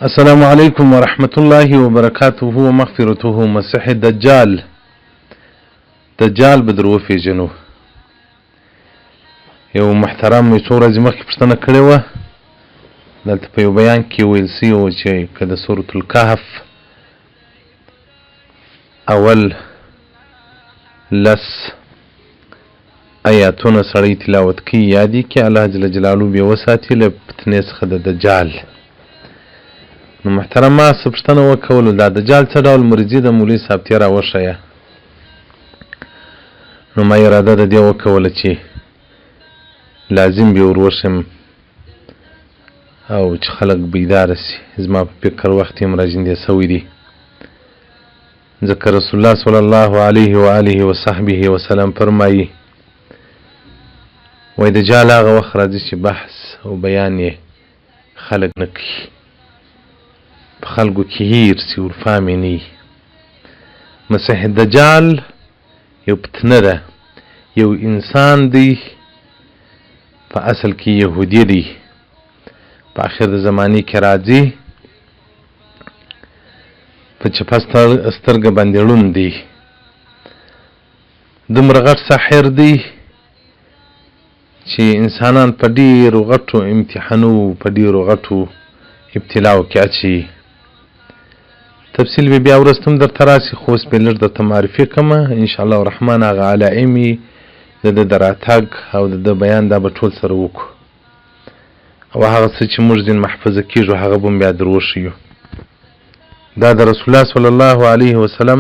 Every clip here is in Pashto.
السلام عليكم ورحمة الله وبركاته ومغفرته. مسيح الدجال بدرو في جنو یو محترم یو څو ورځې مخکې پوښتنه کړې وه. دلته په یو بیان کې ویل سوي وو چې که د سورة الکهف اول 10 آیاتونه سړی تلاوت کوي یادي کې الله جل جلاله بیا وساتي له فتنې څخه د دجال. نو محترم ما څه پوښتنه وکولو دا دجال څه ډول مریضي د مولوي صاحب تې راوښیه. نو ما اراده د دې وکوله چې لازم به ور وشم او چې خلک بیداره سي. زما په فکر وخت یې راجندې سوی دي ځکه رسول الله صلی الله علیه و آله و صحبه وسلم فرمایي وایي دجال هغه وخت راځي چې بحث او بیان یې خلک نه کوي، په خلکو کې هیر سي ورفامې نه وي. مسیح دجال یو فتنه ده، یو انسان دی په اصل کې یهودي دی، په آخر د زمانې کې راځي په چپه سترګه باندې ړوند دی، دومره غټ ساحر دی چې انسانان په ډېرو غټو امتحانو په ډېرو غټو ابتلاو کې اچوي. تفصیل به بیا وروسته هم درته راسي خو اوس به لږ درته معرفي کړمه انشاءالله الرحمن. هغه علائمې د ده د راتګ او د ده بیان دا به ټول سره وکړو او هغه څه چې موږ ځین محفظه کېږو هغه به هم بیا در وښیو. دا د رسول الله صلی الله علیه وسلم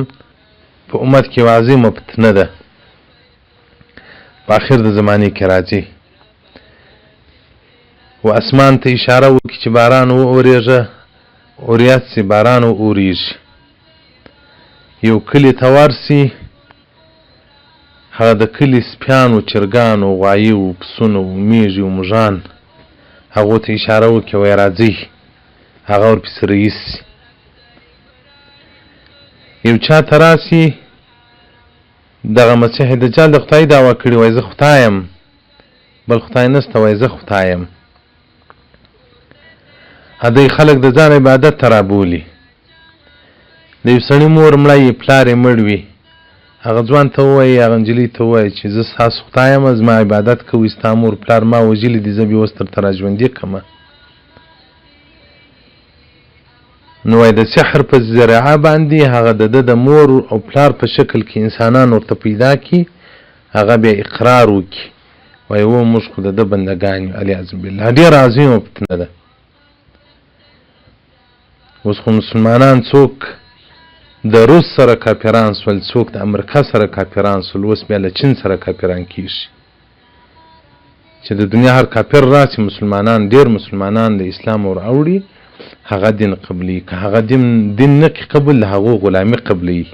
په امت کې یوه عظیمه فتنه ده، په آخر د زمانې کې راځي و اسمان ته اشاره وکړي چې باران وورېږه اوریات سي باران وورېږي. یو کلي ته ورسي هغه د کلي سپیانو چرګانو غوایو پسونو میږي و موږان هغو ته اشاره وکړي وایي راځئ هغه ورپسې رئیس سي. یو چا ته راسي دغه مسیح دجال د خدای دعوه کړې وایي زه خدای یم بل خدای نسته وایي زه خدای یم. هدی خلک د ځان عبادت ته رابولي. د یو سړي مور مړه یې پلار یې مړ وي هغه ځوان ته ووایي هغه نجلۍ ته ووایي چې زه ستاسو خدای یم زما عبادت کوئ ستا مور پلار ما وژلي دي زه بیا اوس درته راژوندي کړمه. نو وایي د سحر په ذریعه باندې هغه د ده د مور او پلار په شکل کې انسانان ورته پیدا کړي هغه بیا اقرار وکړي وایي و موږ خو د ده بندګان یو علیاذ بالله. ډېره عظیمه فتنه ده. اوس خو مسلمانان څوک د روس سره کافران سول، څوک د امریکا سره کافران سول، اوس بیا له چین سره کافران کیږي چې د دنیا هر کافر راسي مسلمانان ډېر مسلمانان د اسلام ور اوړي هغه دین قبلي که هغه دین نه کې قبول له هغو غلامي قبلي.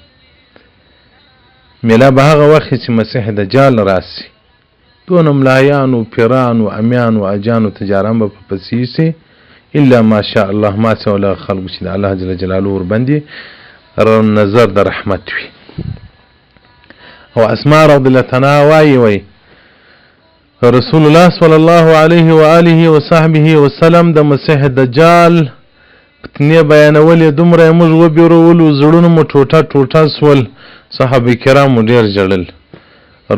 میلا به هغه وخت چې مسیح دجال راسي دونه ملایانو پیرانو امیانو اجانو تجاران به په پسې سي الا ماشاء الله ما سي ولا خلق چې د الله جل جلاله ور باندې نظر د رحمت وي. او اسماء رضی الله عنها وایي رسول الله صلی الله علیه و آله و صحبه وسلم د مسیح دجال فتنې بیانولې دومره موږ وبېرولو زړونه مو ټوټه ټوټه سول صحابه کرامو ډېر ژړل.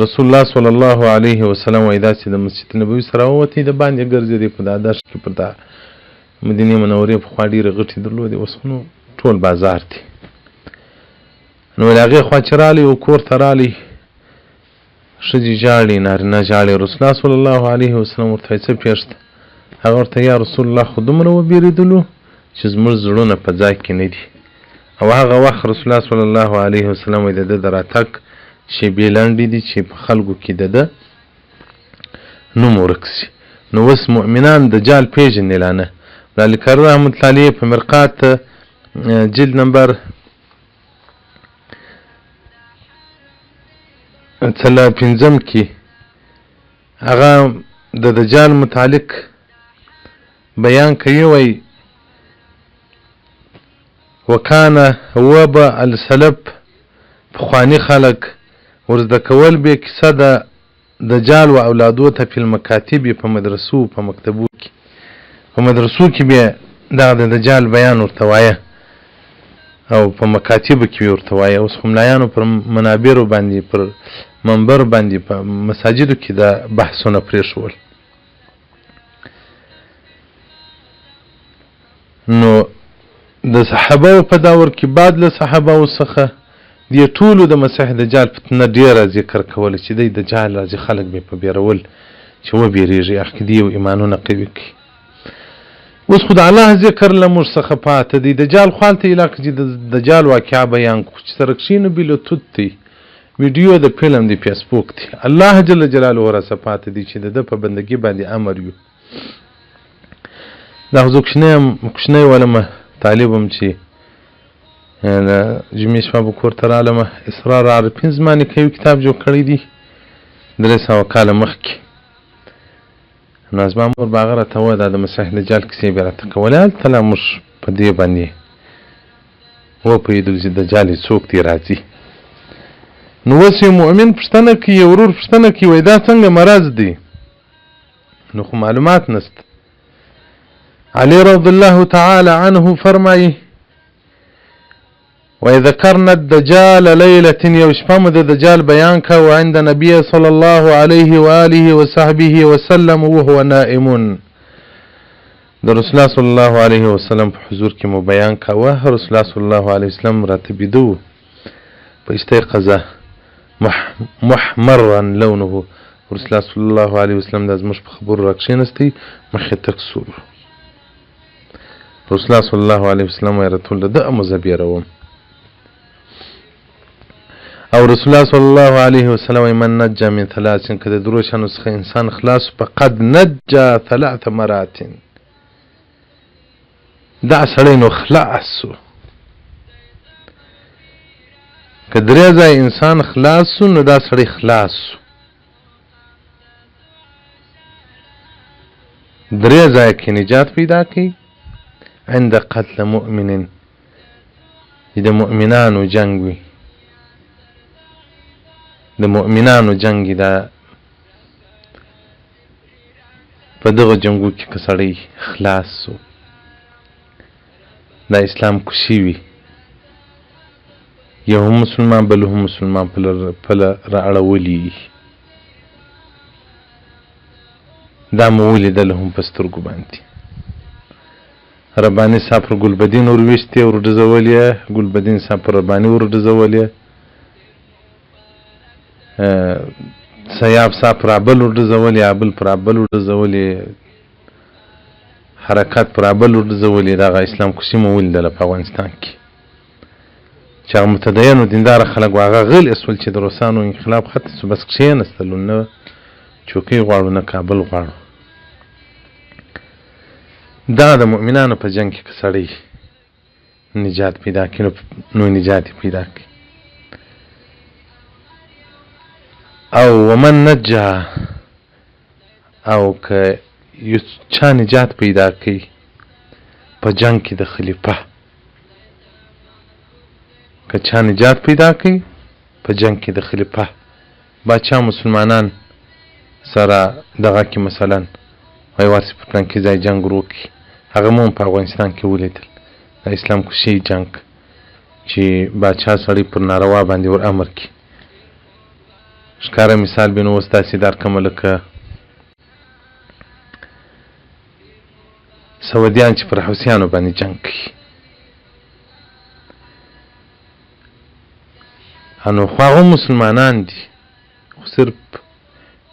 رسول الله صلی الله علیه وسلم وایي داسې د مسجد نبوي سره ووتې د باندې ګرځېدې په دا دښت کې پر دا مدینې منورې پخوا ډېرې غټې درلودې اوس خو نو ټول بازار دی. نو له هغې خوا چې رالی او کور ته رالی ښځې ژاړي نارینه ژاړي. رسول الله صلی الله علیه وسلم ورته وایي څه پېښ ده؟ هغه ورته یا رسول الله خو دومره وبېرېدلو چې زموږ زړونه په ځای کې نه دي. او هغه وخت رسول الله صلی الله علیه وسلم وایي د ده د راتګ شېبې لنډې دي چې په خلکو کې د ده نوم ورک سي. نو اوس مؤمنان دجال پېژني لا نه. علی کریم رحمت الله علیه په مرقات جلد نمبر 5 کې هغه د دجال متعلق بیان کوي وایي وکانه هو به السلف پخواني خلک ورزده کول به کیسه د دجال و اولادو ته په المکاتب په مدرسو په مکتبو کې په مدرسو کې بیا دغه د دجال بیان ورته وایه او په مکاتبو کې ورته وایه. اوس خو ملایانو پر منابرو باندې پر منبر باندې په مساجدو کې د بحثونه پرېښول. نو د صحابه په دور کې بعد له صحابه څخه د ټولو د مسیح دجال فتنه ډیره ذکر کوله چې د دجال راځي خلک به په بیرول چې و بیریږي عقیدې او ایمانونه قوي کړي. اوس خو د الله ذکر له موږ څخه پاته دی. دجال خو هلته علاقه چې د دجال واقعه بیان کړو چې سره کښېنو بلوتوت دی، ویډیو د فلم دی، فیسبوک دی. الله جل جلاله راڅه پاته دی چې د ده په بندګي باندې امر یو. دا خو زه کوچنی ولمه طالب یم چې جمعې شپه به کور ته رالمه. اسرار عارفین زما نیکه یو کتاب جوړ کړی دی 300 کاله مخکې. نو زما مور به هغه راته وویل دا د مسیح دجال کیسې به راته کولې. هلته لا موږ په دې باندې وپوهېدو چې دجال یې څوک دی راځي. نو اوس یو مؤمن پوښتنه کوي، یو ورور پوښتنه کوي وایي دا څنګه مرض دی؟ نو خو معلومات نسته. علي رضی الله تعالی عنه فرمایي وذكرنا الدجال ليلة یو شپه مو د دجال بیان کا وعند نبي صلى الله عليه وآله وصحبه وسلم وهو نائم. د رسول الله صلی الله علیه وسلم په حضور کې مو بیان کا و رسول الله صلی الله علیه وسلم راته بیدو فاستيقظ محمرا لونه. رسول الله صلی الله علیه وسلم د زموږ په خبرو راکښېنستی مخې تک سور. رسول الله صلی الله علیه وسلم یې راته وویل د مزبیروم. او رسول الله صلی الله علیه وسلم من نجا من ثلاث که د درو شانو څخه انسان خلاص فقد نجا 3 مرات. دا سړی نو خلاص سو. که 3 ځای انسان خلاص سو نو دا سړی خلاص سو. 3 ځای کې نجات پیدا کړي. عند قتل مؤمن د مؤمنانو جنگ وي، د مؤمنانو جنگ دا په دغه جنگو کې که سړی خلاص سو دا اسلام کشي وي. یو هم مسلمان بل هم مسلمان پله رااړولي. دا مو ولیدل هم په سترګو باندې. رباني صاحب پر ګلبدین ورویشتې ورډزول یې، ګلبدین صاحب پر رباني وروډزول یې، سیاب صاحب پر ابل وډزول یې، ابل پر ابل وډزول یې، حرکات پر ابل وډزول یې. دغه اسلام کشي مو ولیدله په افغانستان کې چې هغه متدین و دینداره خلک و هغه غلي سول چې د روسانو انقلاب ختم سو بس کښېنستلو، نه چوکۍ غواړو نه کابل غواړو. دا د مؤمنانو په جنگ کې که سړی نجات پیدا کړي نو نجات پیدا کړي. او ومن نجا او که یو چا نجات پیدا کړي په جنگ کې د خلیفه، که چا نجات پیدا کړي په جنگ کې د خلیفه باچا مسلمانان سره دغه کې مثلا وای ورسې په پلان کې ځای جنګ وکړي. هغه مو په افغانستان کې ولیدل د اسلام کشي جنګ چې باچا سړی پر ناروا باندې ور امر کړي. ښکاره مثال به نو اوس داسې درکړمه لکه سعودیان چې پر حوثیانو باندې جنګ کوي. نو خو هغه مسلمانان دي خو صرف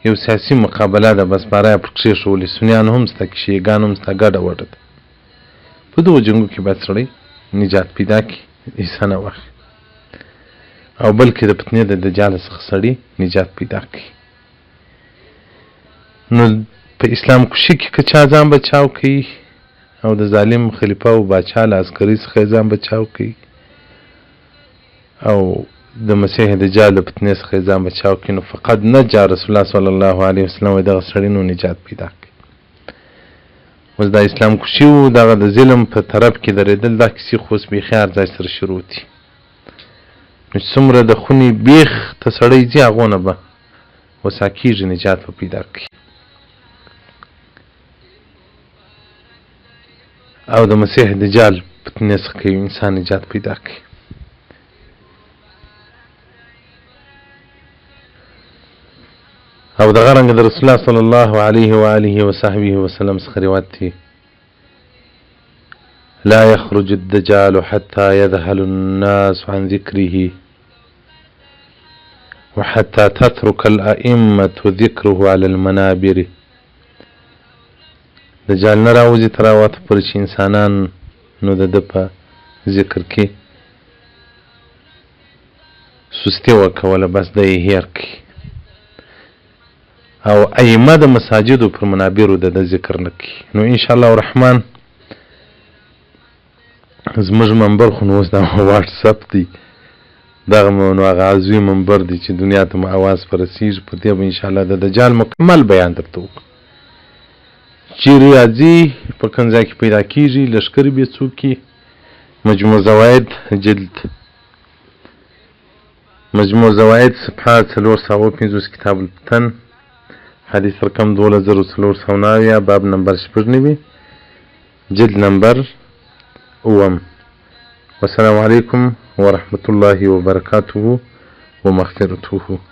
یو سیاسي مقابله ده بس برای پر کښېښولې. سنیان هم سته کې شیعګان هم سته ګډه وډه ده. په دغو جنګو کې باید سړی نجات پیدا کړي حصه نه واخلي او بلکې د فتنې د دجال څخه سړی نجات پیدا کړي. نو په اسلام کشي کې که چا ځان بچاو کوي او د ظالم خلیفه او باچا له عسکري څخه ځان بچاو کوي او د مسیح دجال د فتنې څخه ځان بچاو کوي نو فقد نجا. رسول الله صلی الله علیه وسلم دغه سړی نو نجات پیدا کړي. اوس د اسلام کشي و دغه د ظلم په طرف کې درېدل دا کیسې خو اوس بیخي هر ځای سره شروع دي. نو څومره د خونې بیخ ته سړی ځي هغو نه به وسا کېږي نجات به پیدا کړي. او د مسیح دجال فتنې څخه یو انسان نجات پیدا کړي. او دغه رنګه د رسول الله صلی الله علیه و آله وصحبه وسلم څخه روایت دی: لا يخرج الدجال حتى يذهل الناس عن ذكره وحتى تترك الأئمة ذكره على المنابر. دجال نه راوځي تر هغه وخته پورې چې انسانان نو د ده په ذکر کې سستي وکوله، بس د یې هېر کړي او ائمه د مساجدو پر منابرو د ده ذکر نه کوي. نو انشاءالله الرحمن زموږ منبر خو نو اوس د واټساپ دی، دغه نو هغه عضوي منبر دی چې دنیا ته مو اواز په رسېږي. په دې به انشاءالله د دجال مکمل بیان درته وکړو، چیرې راځي، په کوم ځای کې پیدا کېږي، لښکر به څوک یي. مجموع زواید جلد مجموع زواید صفحه 450 کتاب الفتن، حدیث رقم 12490، باب نمبر 9، جلد نمبر 9. والسلام علیکم ورحمة الله وبرکاته ومغفرته.